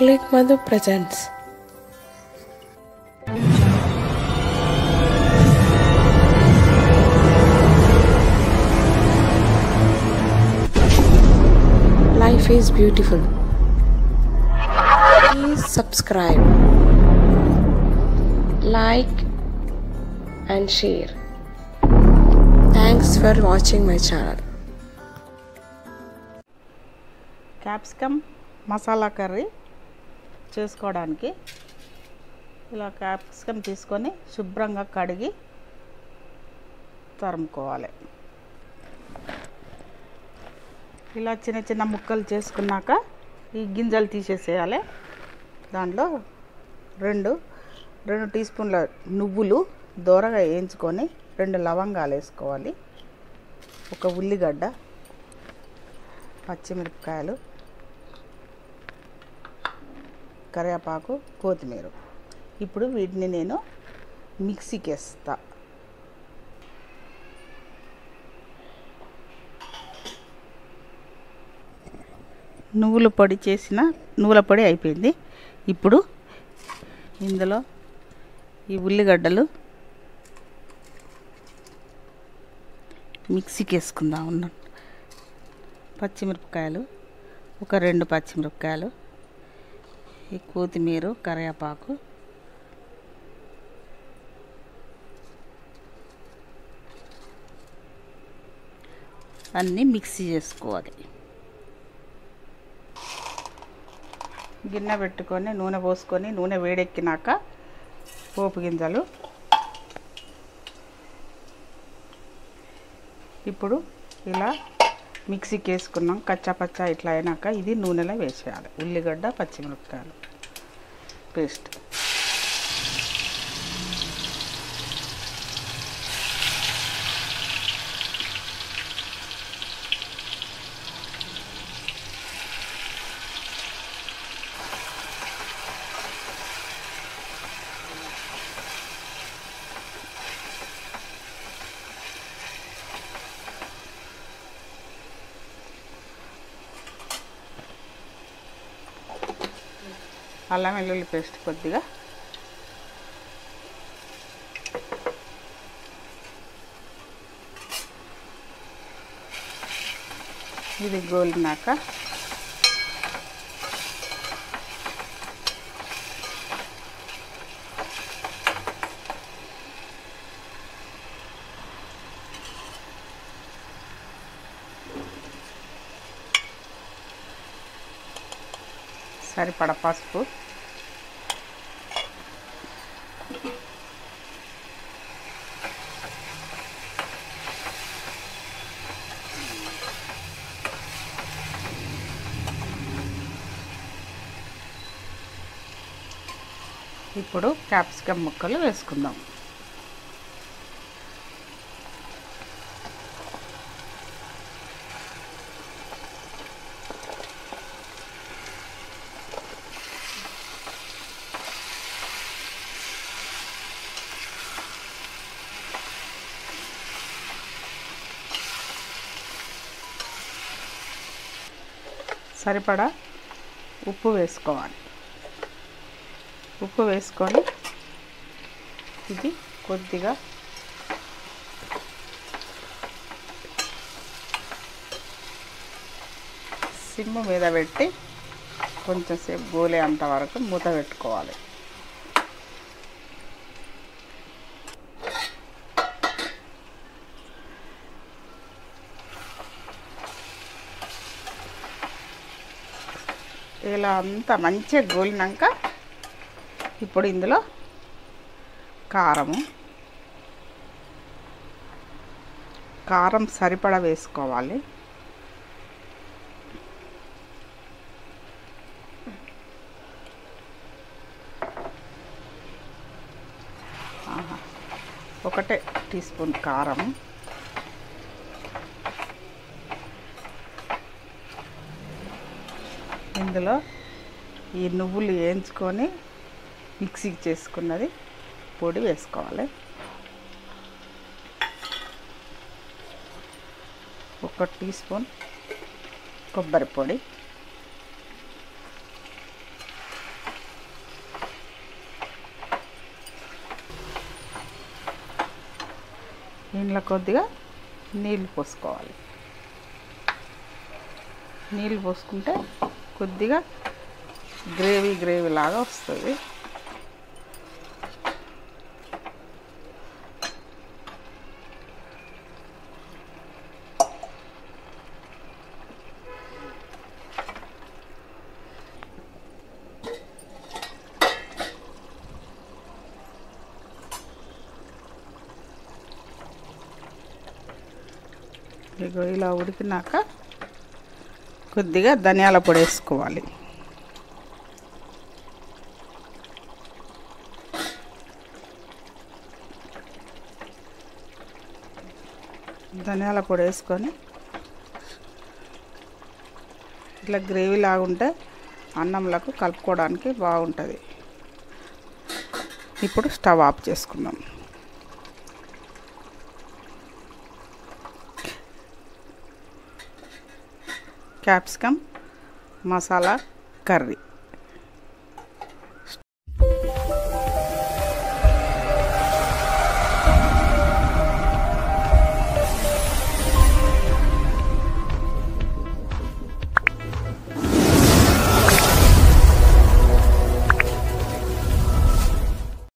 Click Madhu presents. Life is beautiful. Please subscribe, like and share. Thanks for watching my channel. Capsicum masala curry చేసుకోవడానికి ఇలా capsicum తీసుకొని శుభ్రంగా కడిగి తరుముకోవాలి. ఇలా చిన్న చిన్న ముక్కలు చేసుకున్నాక ఈ గింజలు తీసేసేయాలి. దాంట్లో రెండు టీ స్పూన్ల నువ్వులు దోరగా వేయించుకొని 2 లవంగాలు వేసుకోవాలి. ఒక ఉల్లిగడ్డ, పచ్చిమిరపకాయలు, కరివేపాకు, కొత్తిమీర. ఇప్పుడు వీటిని నేను మిక్సీకి వేస్తా. నువ్వుల పొడి అయిపోయింది. ఇప్పుడు ఇందులో ఈ ఉల్లిగడ్డలు మిక్సీకి వేసుకుందాం. పచ్చిమిరపకాయలు, ఒక 2 పచ్చిమిరపకాయలు, ఈ కొత్తిమీర, కరివేపాకు, అన్నీ మిక్సీ చేసుకోవాలి. గిన్నె పెట్టుకొని నూనె పోసుకొని నూనె వేడెక్కినాక పోపు గింజలు. ఇప్పుడు ఇలా మిక్సీకి వేసుకున్నాం. కచ్చా ఇట్లా అయినాక ఇది నూనెలో వేసేయాలి. ఉల్లిగడ్డ, పచ్చిమిరపకాయలు పేస్ట్. అల్లం వెల్లుల్లి పేస్ట్ కొద్దిగా, ఇది గోలినాక సరిపడ పసుపు, ఇప్పుడు క్యాప్సికమ్ ముక్కలు వేసుకుందాం. సరిపడా ఉప్పు వేసుకోవాలి. ఉప్పు వేసుకొని ఇది కొద్దిగా సిమ్ మీద పెట్టి కొంచెం సేపు గోలే అంత వరకు మూత పెట్టుకోవాలి. ఇలా అంతా మంచిగా గోలినాక ఇప్పుడు ఇందులో కారం సరిపడా వేసుకోవాలి. ఒకటే టీ స్పూన్ కారం, ఇందులో ఈ నువ్వులు వేయించుకొని మిక్సీకి చేసుకున్నది పొడి వేసుకోవాలి. 1 టీ స్పూన్ కొబ్బరి పొడి, ఇందులో కొద్దిగా నీళ్ళు పోసుకోవాలి. నీళ్ళు పోసుకుంటే కొద్దిగా గ్రేవీ లాగా వస్తుంది. ఇగో ఇలా ఉడికినాక కొద్దిగా ధనియాల పొడి వేసుకోవాలి. ధనియాల పొడి వేసుకొని ఇట్లా గ్రేవీ లాగా ఉంటే అన్నంలకు కలుపుకోవడానికి బాగుంటుంది. ఇప్పుడు స్టవ్ ఆఫ్ చేసుకుందాం. Capsicum masala curry.